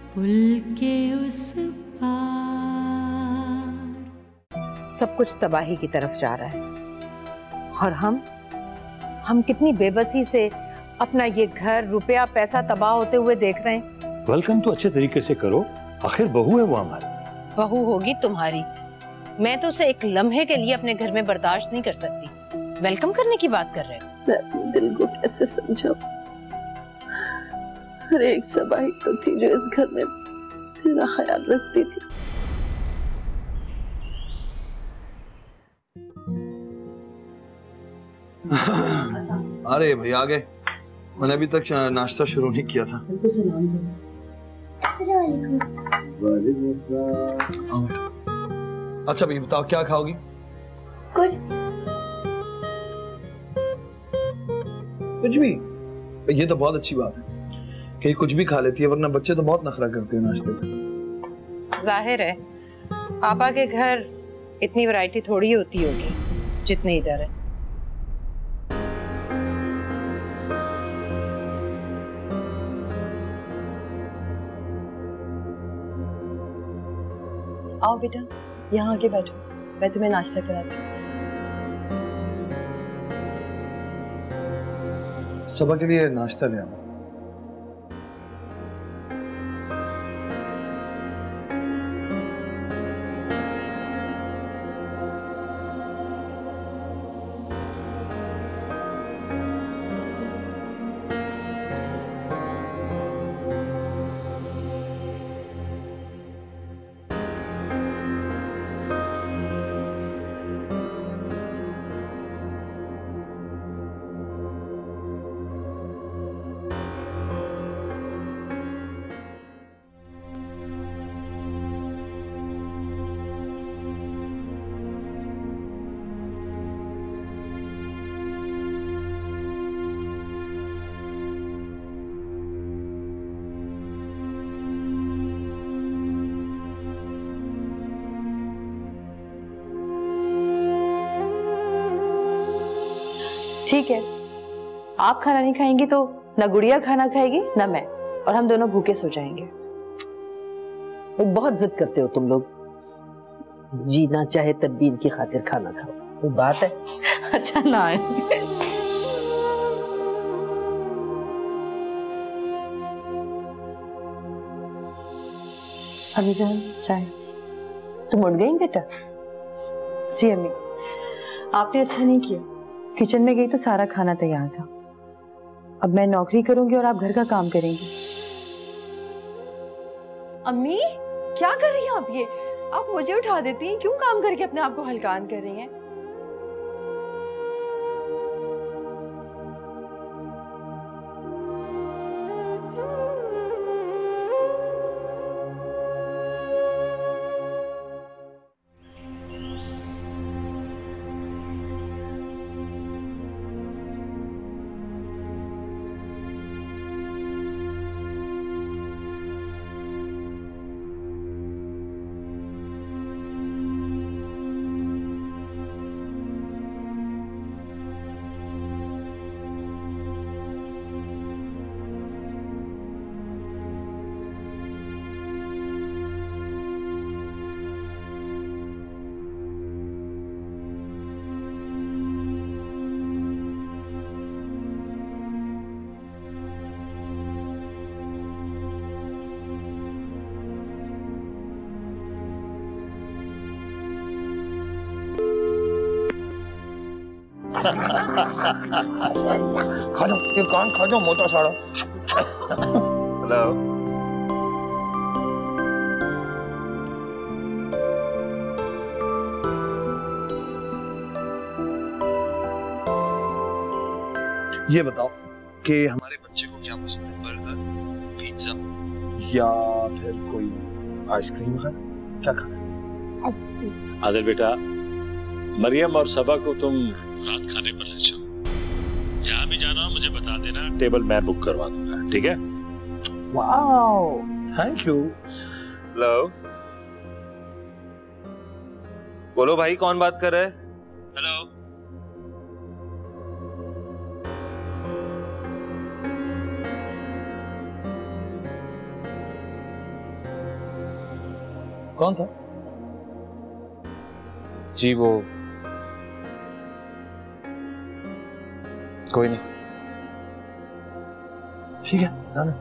पुल के उस पार। सब कुछ तबाही की तरफ जा रहा है और हम कितनी बेबसी से अपना ये घर, रुपया, पैसा तबाह होते हुए देख रहे हैं। वेलकम तो अच्छे तरीके से करो, आखिर बहू है वो हमारी। बहू होगी तुम्हारी, मैं तो उसे एक लम्हे के लिए अपने घर में बर्दाश्त नहीं कर सकती। वेलकम करने की बात कर रहे हो? मैं अपने दिल को कैसे समझाऊं? हर एक सबाही तो थी जो इस घर में मेरा ख्याल रखती थी। अरे भाई आ गए, मैंने अभी तक नाश्ता शुरू नहीं किया था। अच्छा भाई बताओ क्या खाओगी? कुछ भी? ये तो बहुत अच्छी बात है कि कुछ भी खा लेती है, वरना बच्चे तो बहुत नखरा करते हैं नाश्ते पे। जाहिर है पापा के घर इतनी वैरायटी थोड़ी होती होगी जितनी इधर है। आओ बेटा, यहाँ आके बैठो, मैं तुम्हें नाश्ता कराती हूँ। सबा के लिए नाश्ता ले आना। ठीक है, आप खाना नहीं खाएंगी तो ना गुड़िया खाना खाएगी ना मैं, और हम दोनों भूखे सो जाएंगे। बहुत जिद करते हो तुम लोग, जीना चाहे तब भी इनकी खातिर खाना खाओ, वो बात है। अच्छा ना है। अम्मी जान चाय। तुम उठ गई बेटा? जी अम्मी, आपने अच्छा नहीं किया, किचन में गई तो सारा खाना तैयार था। अब मैं नौकरी करूंगी और आप घर का काम करेंगी। अम्मी क्या कर रही हैं आप? ये आप मुझे उठा देती हैं, क्यों काम करके अपने आप को हल्कान कर रही हैं? खा जाओ, ये कान खा जाओ मोटा साड़ा। हेलो, ये बताओ कि हमारे बच्चे को क्या पसंद है, बर्गर, पिज्जा या फिर कोई आइसक्रीम खाना? क्या खाना है? आदिल बेटा, मरियम और सबा को तुम रात खाने पर ले जाओ। जहाँ भी जाना हो मुझे बता देना, टेबल मैं बुक करवा दूंगा, ठीक है? Wow, thank you. हेलो, बोलो भाई, कौन बात कर रहा है? हेलो, कौन था? जी वो कोई नहीं। ठीक है ना।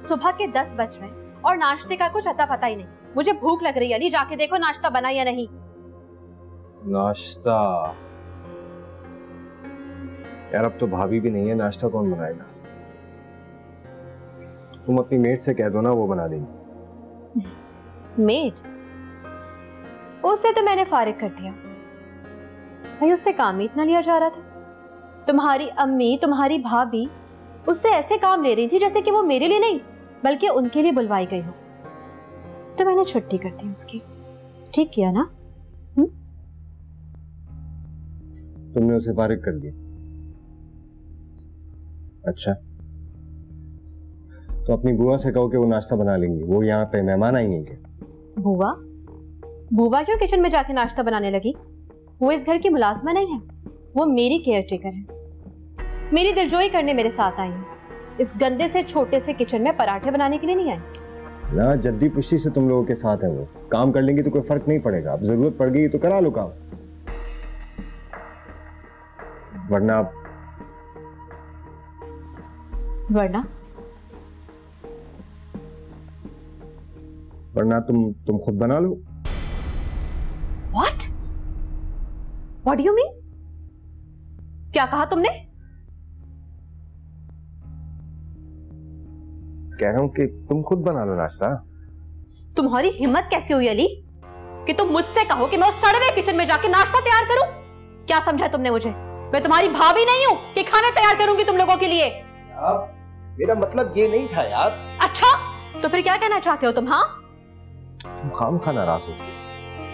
सुबह के 10 बज रहे हैं और नाश्ते का कुछ अता पता ही नहीं। मुझे भूख लग रही है अली, जाके देखो नाश्ता बना या नहीं। नाश्ता? यार अब तो भाभी भी नहीं है, नाश्ता कौन बनाएगा? तुम अपनी मेट से कह दो ना, वो बना देंगी। मेड? उससे तो मैंने फारिग कर दिया भाई, उससे काम ही इतना लिया जा रहा था। तुम्हारी अम्मी, तुम्हारी भाभी उससे ऐसे काम ले रही थी जैसे कि वो मेरे लिए नहीं बल्कि उनके लिए बुलवाई गई हो। तो मैंने छुट्टी कर दी उसकी। ठीक किया ना? तुमने उसे फारिग कर दिया? अच्छा, तो अपनी बुआ से कहो कि वो नाश्ता बना लेंगी, वो यहाँ पे मेहमान आई हैं क्या? बुआ? बुआ क्यों किचन में जाके नाश्ता बनाने लगी? वो इस घर की मुलाजमा नहीं है, वो मेरी केयर टेकर है। मेरी दिलजोई करने मेरे साथ आई है। इस गंदे से छोटे से किचन में पराठे बनाने के लिए नहीं आई ना। जद्दी पुश्ती से तुम लोगों के साथ है, वो काम कर लेंगी तो कोई फर्क नहीं पड़ेगा। अब जरूरत पड़ गई तो करा लो काम, वरना वरना तुम खुद बना लो। What? What do you mean? क्या कहा तुमने? कह रहा हूं कि तुम खुद बना लो नाश्ता। तुम्हारी हिम्मत कैसे हुई अली कि तुम मुझसे कहो कि मैं उस सड़वे किचन में जाके नाश्ता तैयार करूं? क्या समझा तुमने मुझे? मैं तुम्हारी भाभी नहीं हूं कि खाना तैयार करूंगी तुम लोगों के लिए। मेरा मतलब ये नहीं था यार। अच्छा, तो फिर क्या कहना चाहते हो तुम? हाँ, तुम खामखा नाराज हो।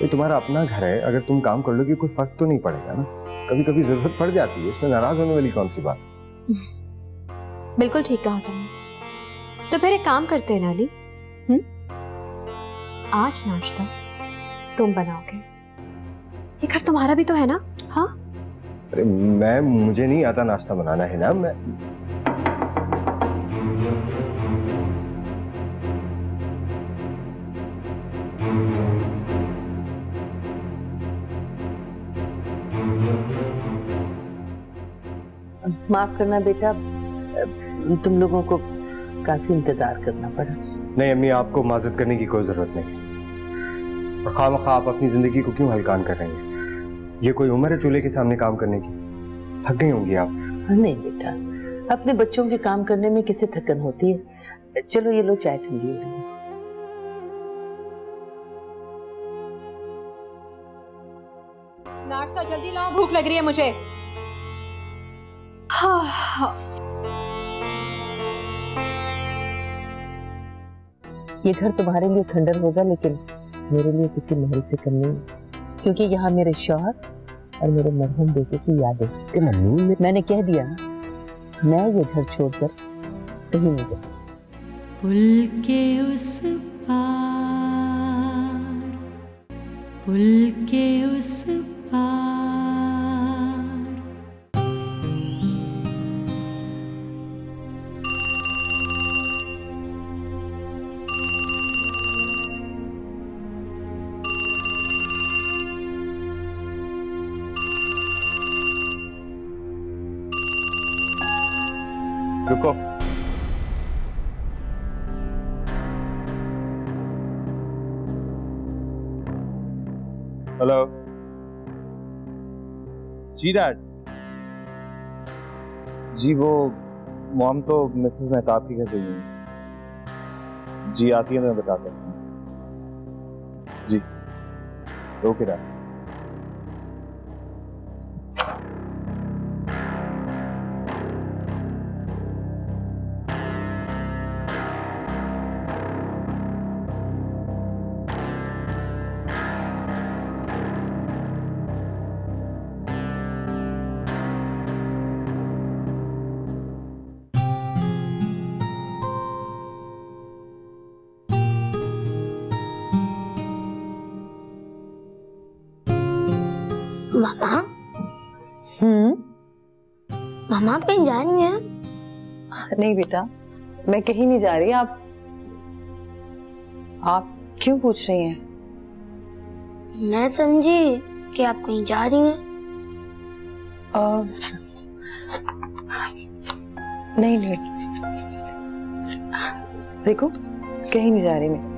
ये तुम्हारा अपना घर है, अगर तुम काम कर लोगे कोई फर्क तो नहीं पड़ेगा ना। कभी कभी जरूरत पड़ जाती है, इसमें नाराज होने वाली कौन सी बात? बिल्कुल ठीक कहा तुमने। तो फिर एक काम करते हैं ना अली, आज नाश्ता तुम बनाओगे। ये घर तुम्हारा भी तो है ना? हाँ। अरे मुझे नहीं आता नाश्ता बनाना, है ना। मैं माफ करना बेटा, तुम लोगों को काफी इंतजार करना पड़ा। नहीं अम्मी, आपको माजरत करने की कोई जरूरत नहीं। और खामखा आप अपनी जिंदगी को क्यों हलकान कर रहे हैं? ये कोई उम्र है चूल्हे के सामने काम करने की? थक गई होंगी आप। नहीं बेटा, अपने बच्चों के काम करने में किसे थकन होती है। चलो ये लो, चाय ठंडी हो रही है। नाश्ता जल्दी लाओ, भूख लग रही है मुझे। हाँ। ये घर तुम्हारे लिए खंडर होगा, लेकिन मेरे लिए किसी महल से कम नहीं, क्योंकि यहाँ मेरे शौहर और मेरे मरहूम बेटे की यादें। मैंने कह दिया ना, मैं ये घर छोड़कर कहीं नहीं जाऊंगी। पुल के उस पार, पुल के उस पार। रुको, हेलो जी डैड। जी वो मॉम तो मिसेस मेहताब के घर गई है। जी आती है तो मैं बताता हूँ। जी ओके डैड। मामा। मामा आप कहीं जा रही हैं? नहीं बेटा, मैं कहीं नहीं जा रही। आप क्यों पूछ रही हैं? मैं समझी कि आप कहीं जा रही हैं। नहीं नहीं, देखो कहीं नहीं जा रही मैं।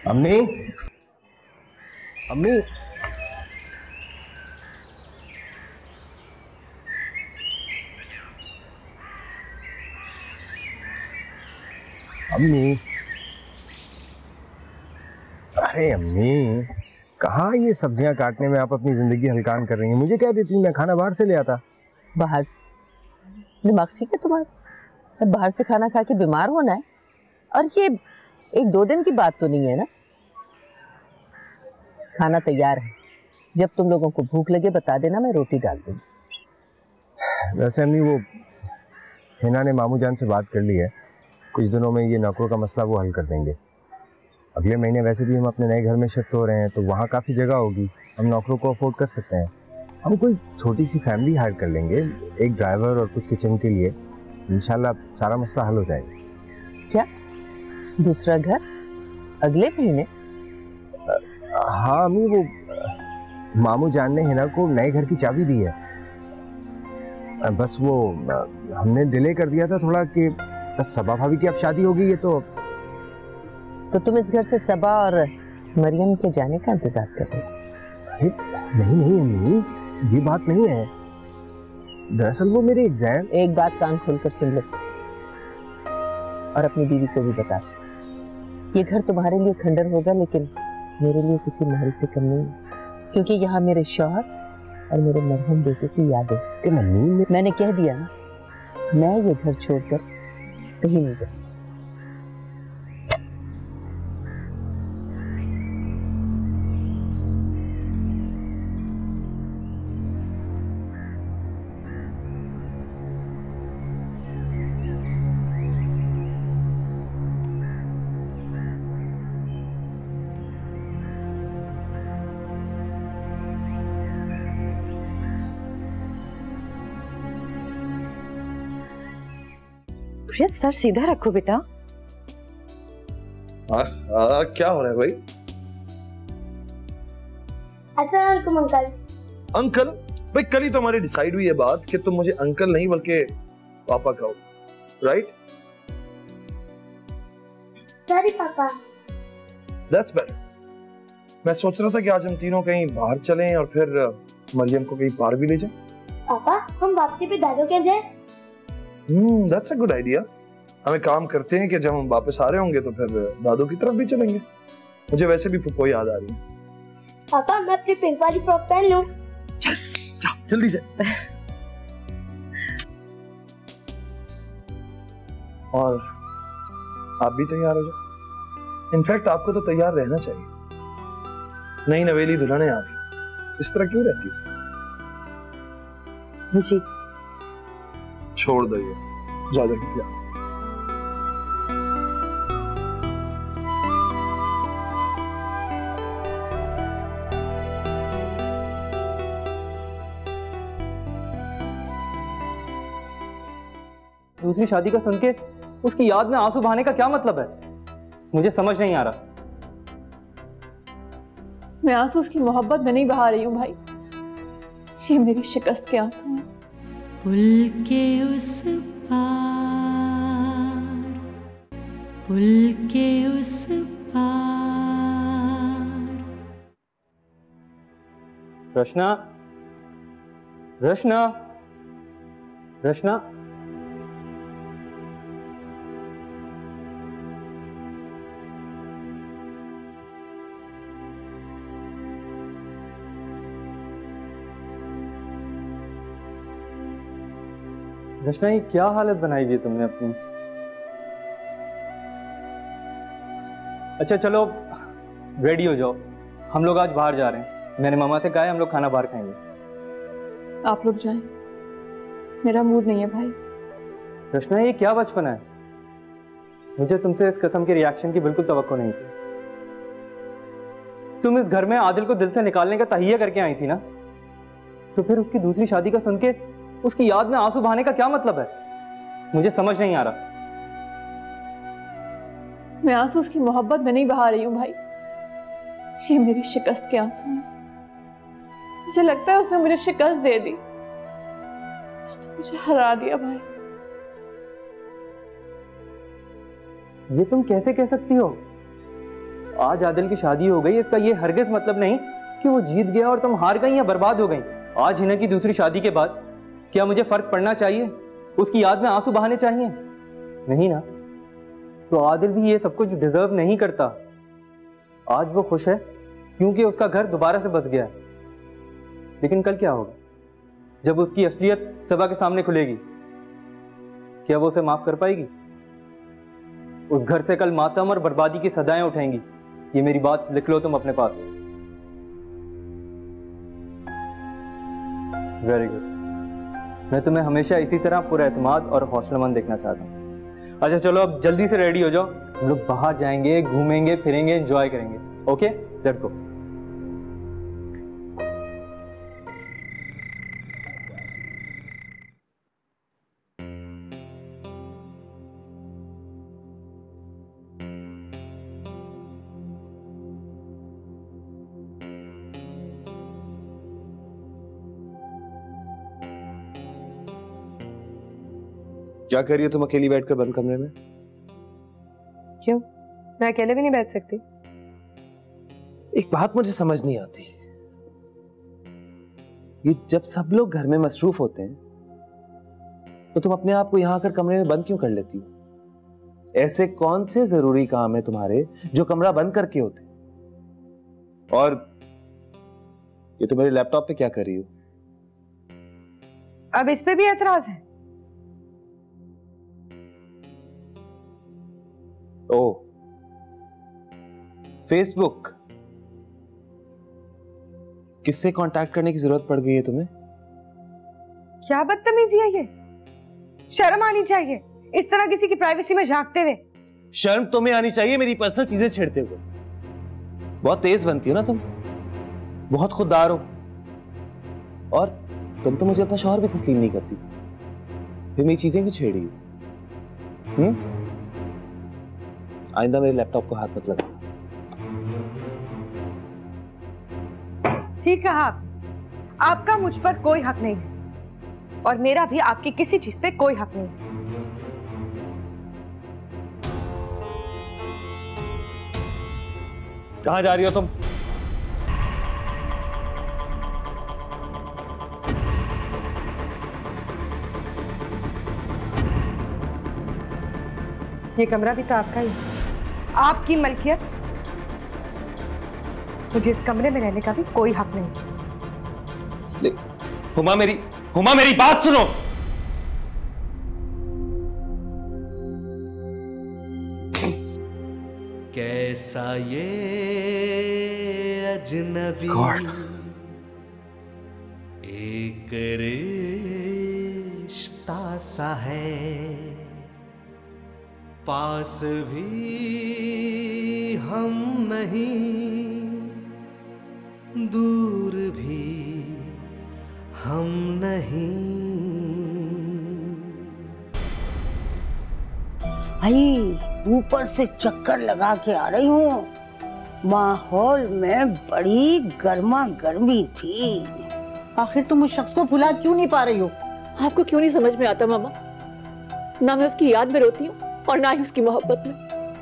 अम्मी, अम्मी, अम्मी, अरे अम्मी, कहाँ ये सब्जियां काटने में आप अपनी जिंदगी हलकान कर रही हैं? मुझे क्या देती, मैं खाना बाहर से ले आता। बाहर से? दिमाग ठीक है तुम्हारा? बाहर से खाना खा के बीमार होना है? और ये 1-2 दिन की बात तो नहीं है ना। खाना तैयार है, जब तुम लोगों को भूख लगे बता देना, मैं रोटी डाल दूंगी। वैसे अम्मी, वो हिना ने मामू जान से बात कर ली है, कुछ दिनों में ये नौकरों का मसला वो हल कर देंगे। अगले महीने वैसे भी हम अपने नए घर में शिफ्ट हो रहे हैं, तो वहाँ काफ़ी जगह होगी, हम नौकरों को अफोर्ड कर सकते हैं। हम कोई छोटी सी फैमिली हायर कर लेंगे, एक ड्राइवर और कुछ किचन के लिए, इंशाल्लाह सारा मसला हल हो जाएगा। क्या दूसरा घर अगले महीने? हाँ अम्मी, वो मामू जान ने हिना को नए घर की चाबी दी है। बस वो हमने डिले कर दिया था थोड़ा, कि बस सबा भाभी की अब शादी हो गई है, तो तुम इस घर से सबा और मरियम के जाने का इंतजार कर रहे हो? नहीं नहीं अम्मी, ये बात नहीं है। दरअसल वो मेरे एग्जाम। एक बात कान खोलकर सुन लो और अपनी बीवी को भी बता दो, ये घर तुम्हारे लिए खंडर होगा, लेकिन मेरे लिए किसी महल से कम नहीं, क्योंकि यहाँ मेरे शौहर और मेरे मरहूम बेटे की यादें। मम्मी, मैंने कह दिया ना, मैं ये घर छोड़कर कहीं नहीं जाऊंगी। सर सीधा रखो बेटा। क्या हो रहा है भाई? अंकल। अंकल? भाई कल ही तो हमारी डिसाइड हुई है बात कि तुम मुझे अंकल नहीं बल्कि पापा कहो, राइट? सॉरी पापा। That's better. मैं सोच रहा था कि आज हम तीनों कहीं बाहर चलें और फिर मरियम को कहीं बाहर भी ले जाएं। पापा हम वापसी पे दादू के जाएं? That's a good idea. हम एक काम करते हैं कि जब हम वापस आ रहे होंगे तो फिर दादू की तरफ भी चलेंगे। मुझे वैसे भी फुप्पो याद आ रही है। पापा मैं अपनी पिंक वाली फ्रॉक पहन लूं? यस, जा जल्दी से। और आप भी तैयार हो जाओ। इनफैक्ट आपको तो तैयार रहना चाहिए। नई नवेली दुल्हन है आप, इस तरह क्यों रहती हो? जी छोड़ दो ये, ज्यादा किया। दूसरी शादी का सुन के उसकी याद में आंसू बहाने का क्या मतलब है? मुझे समझ नहीं आ रहा। मैं आंसू उसकी मोहब्बत में नहीं बहा रही हूँ भाई, ये मेरी शिकस्त के आंसू हैं। पुल के उस पार, पुल के उस पार। रचना, रचना, रचना। रचना, ये क्या हालत बनाई दी तुमने अपनी? अच्छा चलो रेडी हो जाओ, हम लोग आज बाहर जा रहे हैं। मैंने मामा से कहा है हम लोग खाना बाहर खाएंगे। आप लोग जाएं, मेरा मूड नहीं है भाई। रचना, ये क्या बचपन है? मुझे तुमसे इस किस्म के रिएक्शन की बिल्कुल तवक्को नहीं थी। तुम इस घर में आदिल को दिल से निकालने का तहिया करके आई थी ना, तो फिर उसकी दूसरी शादी का सुन के उसकी याद में आंसू बहाने का क्या मतलब है? मुझे समझ नहीं आ रहा। मैं आंसू उसकी मोहब्बत में नहीं बहा रही हूँ भाई, ये मेरी शिकस्त के आंसू हैं। मुझे लगता है उसने मुझे शिकस्त दे दी, उसने मुझे हरा दिया भाई। ये तुम कैसे कह सकती हो? आज आदिल की शादी हो गई, इसका ये हरगिज मतलब नहीं कि वो जीत गया और तुम हार गई या बर्बाद हो गई। आज हिना की दूसरी शादी के बाद क्या मुझे फर्क पड़ना चाहिए? उसकी याद में आंसू बहाने चाहिए? नहीं ना। तो आदिल भी ये सब कुछ डिजर्व नहीं करता। आज वो खुश है क्योंकि उसका घर दोबारा से बस गया है, लेकिन कल क्या होगा जब उसकी असलियत सबा के सामने खुलेगी? क्या वो उसे माफ कर पाएगी? उस घर से कल मातम और बर्बादी की सदाएं उठेंगी। ये मेरी बात लिख लो तुम अपने पास। Very good. मैं तुम्हें हमेशा इसी तरह पूरा एतमाद और हौसलामंद देखना चाहता हूँ। अच्छा चलो, अब जल्दी से रेडी हो जाओ, हम लोग बाहर जाएंगे, घूमेंगे फिरेंगे, एंजॉय करेंगे। Okay, let's go. क्या कर रही हो तुम अकेली बैठकर बंद कमरे में? क्यों, मैं अकेले भी नहीं बैठ सकती? एक बात मुझे समझ नहीं आती, ये जब सब लोग घर में मसरूफ होते हैं तो तुम अपने आप को यहां आकर कमरे में बंद क्यों कर लेती हो? ऐसे कौन से जरूरी काम है तुम्हारे जो कमरा बंद करके होते? और ये तो मेरे लैपटॉप पे क्या कर रही हो? अब इस पे भी एतराज है? ओ, फेसबुक। किससे कांटेक्ट करने की जरूरत पड़ गई है तुम्हें? क्या बदतमीजी है ये? शर्म आनी चाहिए इस तरह किसी की प्राइवेसी में झांकते हुए। शर्म तुम्हें आनी चाहिए मेरी पर्सनल चीजें छेड़ते हुए। बहुत तेज बनती हो ना तुम, बहुत खुददार हो, और तुम तो मुझे अपना शौहर भी तस्लीम नहीं करती, फिर मेरी चीजें क्यों छेड़ी? आइंदा मेरे लैपटॉप को हाथ मत लगा। ठीक कहा आपका मुझ पर कोई हक नहीं है, और मेरा भी आपकी किसी चीज पे कोई हक नहीं है। कहां जा रही हो तुम? ये कमरा भी तो आपका ही, आपकी मलकियत। मुझे इस कमरे में रहने का भी कोई हक नहीं। हुमा मेरी बात सुनो। कैसा ये अजनबी एक रिश्ता सा है, पास भी हम नहीं, दूर भी हम नहीं। भाई ऊपर से चक्कर लगा के आ रही हूँ, माहौल में बड़ी गर्मा गर्मी थी। आखिर तुम उस शख्स को भुला क्यों नहीं पा रही हो? आपको क्यों नहीं समझ में आता मामा? ना मैं उसकी याद में रोती हूँ और ना ही उसकी मोहब्बत में।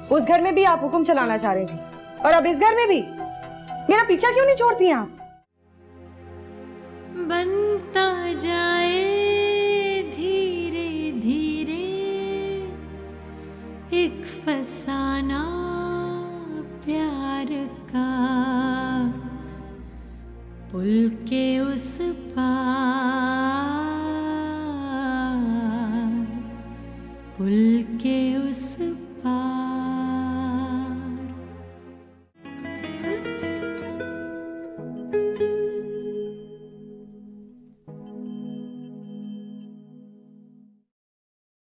उस घर में भी आप हुक्म चलाना चाह रही थी, और अब इस घर में भी मेरा पीछा क्यों नहीं छोड़ती आप? बनता जा